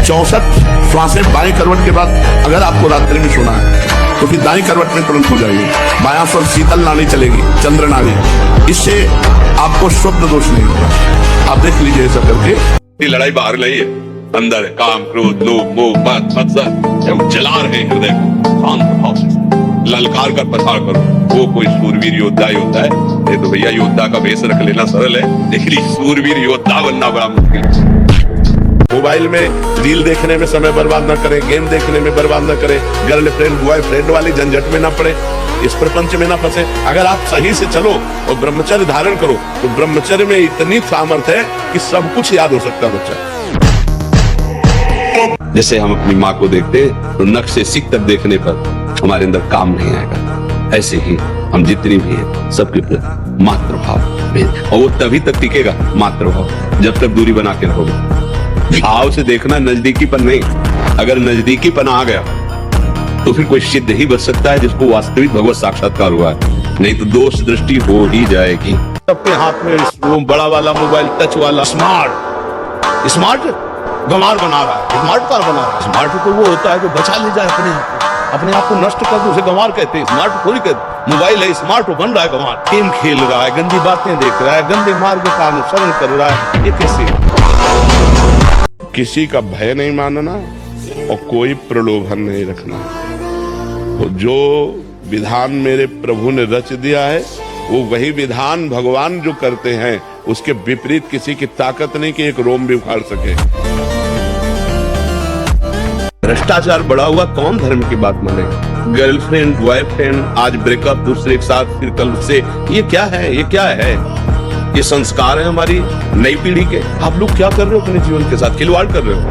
64 श्वासें बाएं करवट के बाद अगर आपको रात्रि में सोना है तो फिर दाएं करवट में तुरंत हो जाएगी। बायां स्वर शीतल नाड़ी चलेगी, चंद्र नाड़ी। इससे आपको स्वप्न दोष नहीं होगा। आप देख लीजिए ऐसा करके। लड़ाई बाहर नहीं है, अंदर है। काम, क्रोध, लोभ, मोह, मत्सर जला रहे हृदय को। शांत भाव से ललकार कर पसार करो। वो कोई सूरवीर योद्धा ही होता है। नहीं तो भैया योद्धा का वेश रख लेना सरल है, लेकिन सूरवीर योद्धा बनना बड़ा मुश्किल है। मोबाइल में रील देखने में समय बर्बाद ना करें, गेम देखने में बर्बाद ना करें, गर्लफ्रेंड बॉयफ्रेंड वाली झंझट में ना पड़े, इस प्रपंच में ना फंसे। अगर आप सही से चलो और ब्रह्मचर्य धारण करो तो ब्रह्मचर्य में इतनी सामर्थ्य है कि सब कुछ याद हो सकता है बच्चा। जैसे हम अपनी माँ को देखते तो नख से सिक तक देखने पर हमारे अंदर काम नहीं आएगा, ऐसे ही हम जितनी भी हैं सबके प्रति मातृभाव, और वो तभी तक टिकेगा मातृभाव जब तक दूरी बना के रहोगे। भाव से देखना नजदीकीपन नहीं। अगर नजदीकीपन आ गया तो फिर कोई सिद्ध ही बच सकता है जिसको वास्तविक भगवत साक्षात्कार हुआ है, नहीं तो दोष दृष्टि हो ही जाएगी। सबके हाथ में बड़ा वाला मोबाइल, टच वाला, स्मार्ट गंवार बना रहा है, स्मार्ट कार बना रहा है। स्मार्ट तो वो होता है जो बचा ले जाए अपने आप को नष्ट कर दे, उसे गंवार कहते हैं। स्मार्ट थोड़ी कहते। मोबाइल है स्मार्ट, बन रहा है गंवार। गेम खेल रहा है, गंदी बातें देख रहा है, गंदे मार्ग का अनुसरण कर रहा है। ये कैसे? किसी का भय नहीं मानना और कोई प्रलोभन नहीं रखना। तो जो विधान मेरे प्रभु ने रच दिया है वो वही विधान भगवान जो करते हैं, उसके विपरीत किसी की ताकत नहीं कि एक रोम भी उखाड़ सके। भ्रष्टाचार बढ़ा हुआ, कौन धर्म की बात मानेगा? गर्लफ्रेंड बॉयफ्रेंड, आज ब्रेकअप, दूसरे के साथ फिर कल से, ये क्या है? ये क्या है? ये संस्कार है हमारी नई पीढ़ी के। आप लोग क्या कर रहे हो? अपने जीवन के साथ खिलवाड़ कर रहे हो।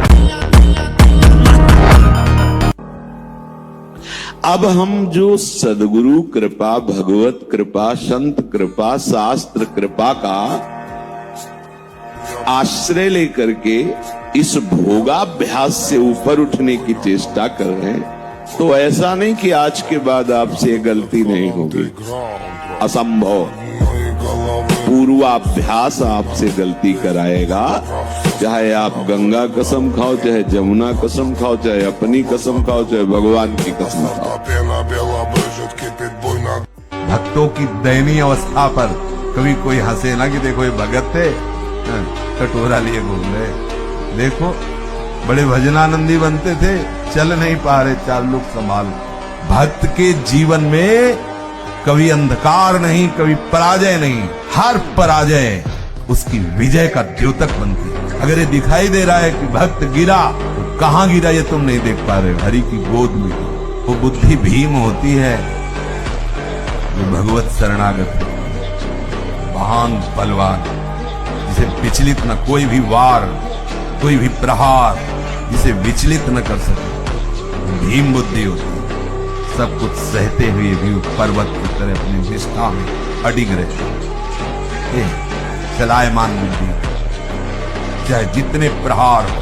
अब हम जो सदगुरु कृपा, भगवत कृपा, संत कृपा, शास्त्र कृपा का आश्रय लेकर के इस भोगाभ्यास से ऊपर उठने की चेष्टा कर रहे हैं, तो ऐसा नहीं कि आज के बाद आपसे गलती नहीं होगी, असंभव। पूर्वाभ्यास आपसे गलती कराएगा। चाहे आप गंगा कसम खाओ, चाहे जमुना कसम खाओ, चाहे अपनी कसम खाओ, चाहे भगवान की कसम खाओ। भक्तों की दयनीय अवस्था पर कभी कोई हंसे ना कि देखो ये भगत थे, कटोरा लिए घूम रहे, देखो बड़े भजनानंदी बनते थे, चल नहीं पा रहे, चार लोग संभाल। भक्त के जीवन में कभी अंधकार नहीं, कभी पराजय नहीं, हर पराजय उसकी विजय का द्योतक बनती है। अगर ये दिखाई दे रहा है कि भक्त गिरा, तो कहां गिरा ये तुम नहीं देख पा रहे, हरि की गोद में। वो बुद्धि भीम होती है जो भगवत शरणागत है, महान बलवान, जिसे विचलित न कोई भी वार, कोई भी प्रहार जिसे विचलित न कर सके, भीम बुद्धि होती है। सब कुछ सहते हुए भी पर्वत की तरह अपनी निष्ठा में अडिग रहते। चलायमान बुद्धि, चाहे जितने प्रहार हो,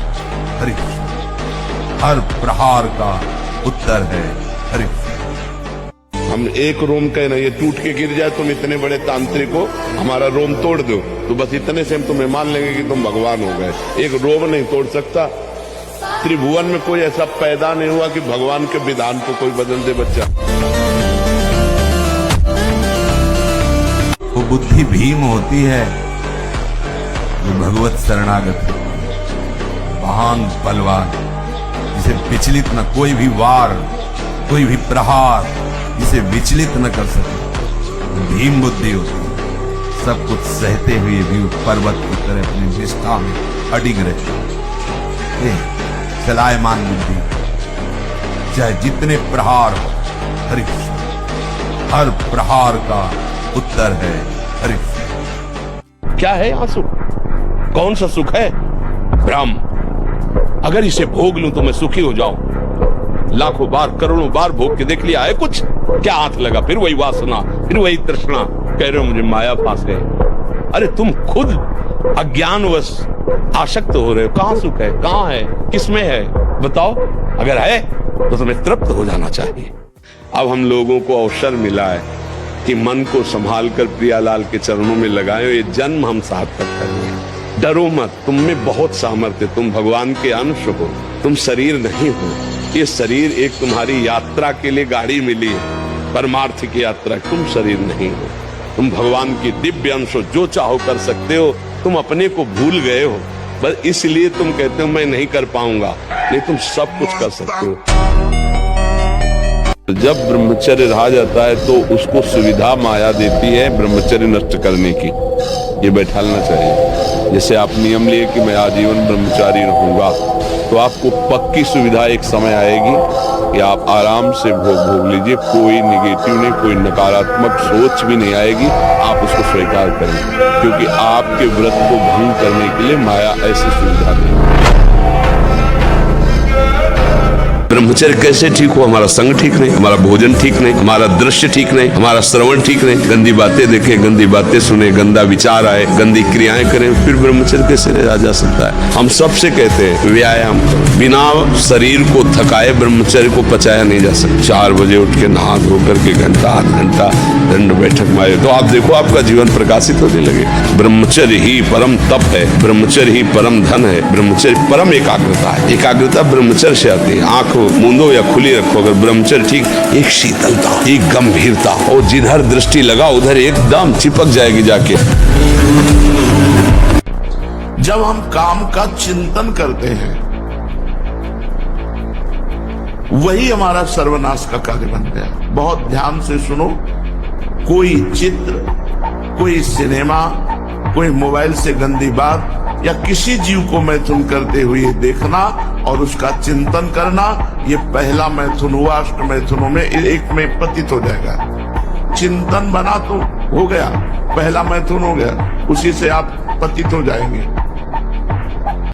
हर प्रहार का उत्तर है हरि। हम एक रोम के ना, ये टूट के गिर जाए, तुम इतने बड़े तांत्रिक हो, हमारा रोम तोड़ दो, तो बस इतने से हम तुम्हें मान लेंगे कि तुम भगवान हो गए। एक रोम नहीं तोड़ सकता। त्रिभुवन में कोई ऐसा पैदा नहीं हुआ कि भगवान के विधान को कोई बदल दे बच्चा। वो बुद्धि भीम होती है जो भगवत शरणागत है, महान बलवान, जिसे विचलित न कोई भी वार, कोई भी प्रहार जिसे विचलित न कर सके, भीम बुद्धि होती है। सब कुछ सहते हुए भी पर्वत की तरह अपनी निष्ठा में अडिग रहते। चलायमान बुद्धि, चाहे जितने प्रहार हो, हर प्रहार का उत्तर है हरि। क्या है आंसू? कौन सा सुख है? ब्रह्म। अगर इसे भोग लूं तो मैं सुखी हो जाऊं। लाखों बार, करोड़ों बार भोग के देख लिया है कुछ? क्या हाथ लगा? फिर वही वासना, फिर वही तृष्णा। कह रहे हो मुझे माया फांस गए। अरे तुम खुद अज्ञानवश आसक्त हो रहे हो। कहां सुख है? कहां है? किसमें है? बताओ। अगर है तो तुम्हें तृप्त हो जाना चाहिए। अब हम लोगों को अवसर मिला है कि मन को संभाल कर प्रियालाल के चरणों में लगाए। ये जन्म हम सार्थक करेंगे। डरो मत, तुम में बहुत सामर्थ्य, तुम भगवान के अंश हो। तुम शरीर नहीं हो। ये शरीर एक तुम्हारी यात्रा के लिए गाड़ी मिली है, परमार्थ की यात्रा। तुम शरीर नहीं हो, तुम भगवान की दिव्य अंश हो, जो चाहो कर सकते हो। तुम अपने को भूल गए हो, बस इसलिए तुम कहते हो मैं नहीं कर पाऊंगा, नहीं तुम सब कुछ कर सकते हो। जब ब्रह्मचर्य रहा जाता है तो उसको सुविधा माया देती है ब्रह्मचर्य नष्ट करने की। ये बैठालना चाहिए। जैसे आप नियम लिए कि मैं आजीवन ब्रह्मचारी रहूंगा, तो आपको पक्की सुविधा एक समय आएगी कि आप आराम से भोग लीजिए, कोई निगेटिव नहीं, कोई नकारात्मक सोच भी नहीं आएगी। आप उसको स्वीकार करें, क्योंकि आपके व्रत को भंग करने के लिए माया ऐसी सुविधा देगी। ब्रह्मचर्य कैसे ठीक हो? हमारा संग ठीक नहीं, हमारा भोजन ठीक नहीं, हमारा दृश्य ठीक नहीं, हमारा श्रवण ठीक नहीं, गंदी बातें देखें, गंदी बातें सुने, गंदा विचार आए, गंदी क्रियाएं करें, फिर ब्रह्मचर्य कैसे रहा जा सकता है? हम सबसे कहते हैं व्यायाम करो। बिना शरीर को थकाए ब्रह्मचर्य को पचाया नहीं जा सकता। 4 बजे उठ के नहा धो करके घंटा आध घंटा दंड बैठक मारे तो आप देखो आपका जीवन प्रकाशित होने लगे। ब्रह्मचर्य ही परम तप है, ब्रह्मचर्य ही परम धन है, ब्रह्मचर्य परम एकाग्रता है। एकाग्रता ब्रह्मचर्य से आती है। आंख मूंदो या खुली रखो, अगर ब्रह्मचर्य ठीक, एक शीतलता, एक गंभीरता, और जिधर दृष्टि लगा उधर एकदम चिपक जाएगी जाके। जब हम काम का चिंतन करते हैं, वही हमारा सर्वनाश का कार्य बन गया। बहुत ध्यान से सुनो। कोई चित्र, कोई सिनेमा, कोई मोबाइल से गंदी बात या किसी जीव को मैथुन करते हुए देखना और उसका चिंतन करना, ये पहला मैथुन हुआ। अष्ट मैथुनों में एक में पतित हो जाएगा। चिंतन बना तो हो गया, पहला मैथुन हो गया, उसी से आप पतित हो जाएंगे।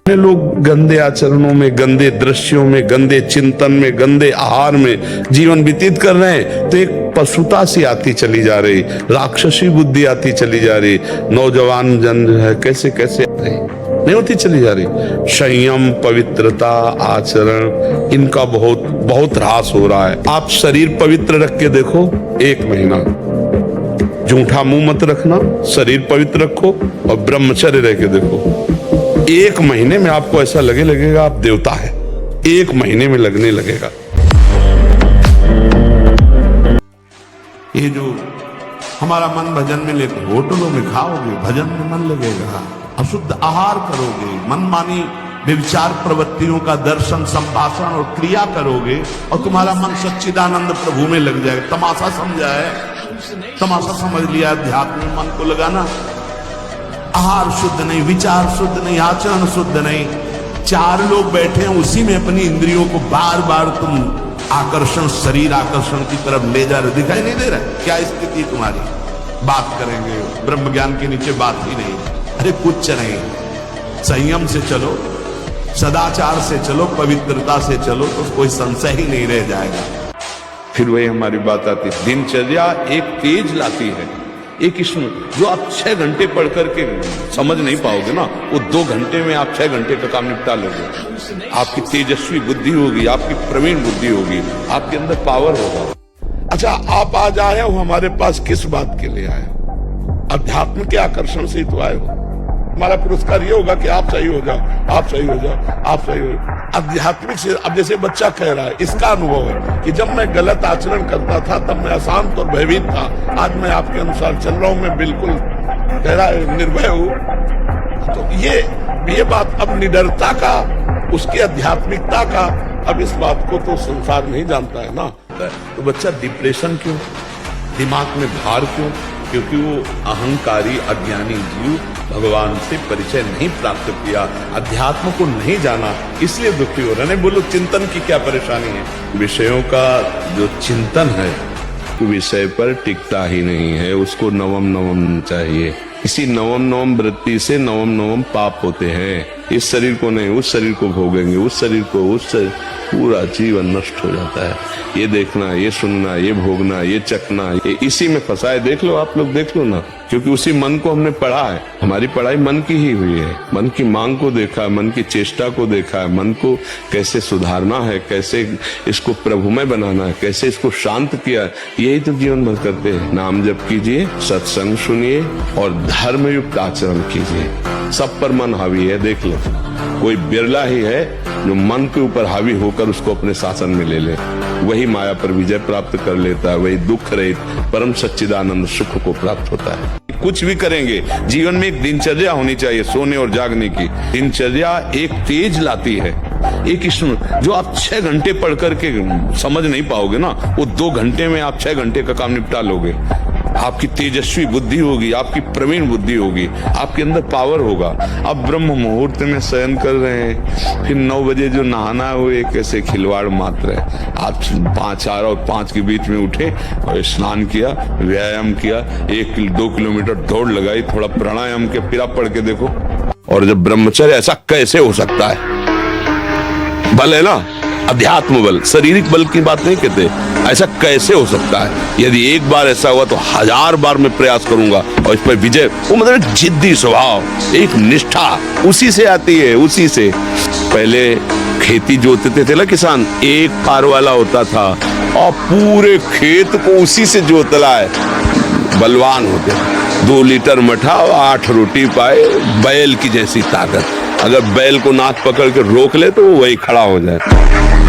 लोग गंदे आचरणों में, गंदे दृश्यों में, गंदे चिंतन में, गंदे आहार में जीवन व्यतीत कर रहे हैं, तो एक पशुता सी आती चली जा रही, राक्षसी बुद्धि आती चली जा रही। नौजवान जन जो है कैसे कैसे नहीं होती चली जा रही। संयम, पवित्रता, आचरण, इनका बहुत बहुत ह्रास हो रहा है। आप शरीर पवित्र रख के देखो, 1 महीना झूठा मुंह मत रखना, शरीर पवित्र रखो और ब्रह्मचर्य रह के देखो। 1 महीने में आपको ऐसा लगेगा आप देवता है। 1 महीने में लगने लगेगा। ये जो हमारा मन भजन में लेकर होटलों में खाओगे, भजन में मन लगेगा। अशुद्ध आहार करोगे, मनमानी व्यभिचार प्रवृत्तियों का दर्शन, संभाषण और क्रिया करोगे और तुम्हारा मन सच्चिदानंद प्रभु में लग जाएगा। तमाशा समझा है, तमाशा समझ लिया। अध्यात्म में मन को लगाना। आहार शुद्ध नहीं, विचार शुद्ध नहीं, आचरण शुद्ध नहीं, 4 लोग बैठे हैं उसी में अपनी इंद्रियों को बार बार तुम आकर्षण, शरीर आकर्षण की तरफ ले जा रहे। दिखाई नहीं दे रहा क्या स्थिति तुम्हारी? बात करेंगे, ब्रह्म ज्ञान के नीचे बात ही नहीं। अरे कुछ नहीं, संयम से चलो, सदाचार से चलो, पवित्रता से चलो, तो कोई संशय ही नहीं रह जाएगा। फिर वही हमारी बात आती है, दिनचर्या एक तेज लाती है। एक इसमें जो आप 6 घंटे पढ़ करके समझ नहीं पाओगे ना, वो 2 घंटे में आप 6 घंटे का काम निपटा लोगे। आपकी तेजस्वी बुद्धि होगी, आपकी प्रवीण बुद्धि होगी, आपके अंदर पावर होगा। अच्छा, आप आज आए हो हमारे पास किस बात के लिए आए हो? अध्यात्म के आकर्षण से ही तो आए हो। हमारा पुरस्कार ये होगा कि आप सही हो जाओ, आप सही हो जाओ, आप सही हो जाओ। आध्यात्मिक से अब जैसे बच्चा कह रहा है, इसका अनुभव है कि जब मैं गलत आचरण करता था तब मैं अशांत और भयभीत था, आज मैं आपके अनुसार चल रहा हूं, मैं बिल्कुल कह रहा है निर्भय हूं। तो ये बात अब निडरता का, उसकी आध्यात्मिकता का, अब इस बात को तो संसार नहीं जानता है ना। तो बच्चा डिप्रेशन क्यों, दिमाग में भार क्यों? क्योंकि वो अहंकारी अज्ञानी जीव भगवान से परिचय नहीं प्राप्त किया, अध्यात्म को नहीं जाना, इसलिए दुखी हो रहे। नहीं बोलो चिंतन की क्या परेशानी है? विषयों का जो चिंतन है विषय पर टिकता ही नहीं है, उसको नवम चाहिए। इसी नवम वृत्ति से नवम पाप होते हैं। इस शरीर को नहीं, उस शरीर को भोगेंगे, उस शरीर को, उस शरीर पूरा जीवन नष्ट हो जाता है। ये देखना, ये सुनना, ये भोगना, ये चखना, ये इसी में फंसा है। देख लो, आप लोग देख लो ना, क्योंकि उसी मन को हमने पढ़ा है। हमारी पढ़ाई मन की ही हुई है। मन की मांग को देखा है, मन की चेष्टा को देखा है, मन को कैसे सुधारना है, कैसे इसको प्रभुमय बनाना है, कैसे इसको शांत किया है। यही तो जीवन भर करते हैं। नाम जप कीजिए, सत्संग सुनिए और धर्म युक्त आचरण कीजिए। सब पर मन हावी है। देख लो, कोई बिरला ही है जो मन के ऊपर हावी होकर उसको अपने शासन में ले ले। वही माया पर विजय प्राप्त कर लेता है, वही दुख रहित परम सच्चिदानंद सुख को प्राप्त होता है। कुछ भी करेंगे, जीवन में एक दिनचर्या होनी चाहिए सोने और जागने की। दिनचर्या एक तेज लाती है, एक इसमें जो आप 6 घंटे पढ़ करके समझ नहीं पाओगे ना, वो 2 घंटे में आप 6 घंटे का काम निपटा लोगे। आपकी तेजस्वी बुद्धि होगी, आपकी प्रवीण बुद्धि होगी, आपके अंदर पावर होगा। आप ब्रह्म मुहूर्त में शयन कर रहे हैं, फिर 9 बजे जो नहाना है वो एक ऐसे खिलवाड़ मात्र है। आप 4 और 5 के बीच में उठे और स्नान किया, व्यायाम किया, 1-2 किलोमीटर दौड़ लगाई, थोड़ा प्राणायाम के, फिर आप पढ़ के देखो। और जब ब्रह्मचर्य, ऐसा कैसे हो सकता है? बल है ना, अध्यात्म बल, शारीरिक बल की बात नहीं कहते। ऐसा कैसे हो सकता है? यदि एक बार ऐसा हुआ तो 1000 बार मैं प्रयास करूंगा और इस पर विजय। वो मतलब जिद्दी स्वभाव, एक निष्ठा उसी से आती है, उसी से। पहले खेती जोतते थे ना किसान, एक फार वाला होता था और पूरे खेत को उसी से जोतला है। बलवान होते, 2 लीटर मठा और 8 रोटी पाए, बैल की जैसी ताकत। अगर बैल को नाक पकड़ के रोक ले तो वो वही खड़ा हो जाए।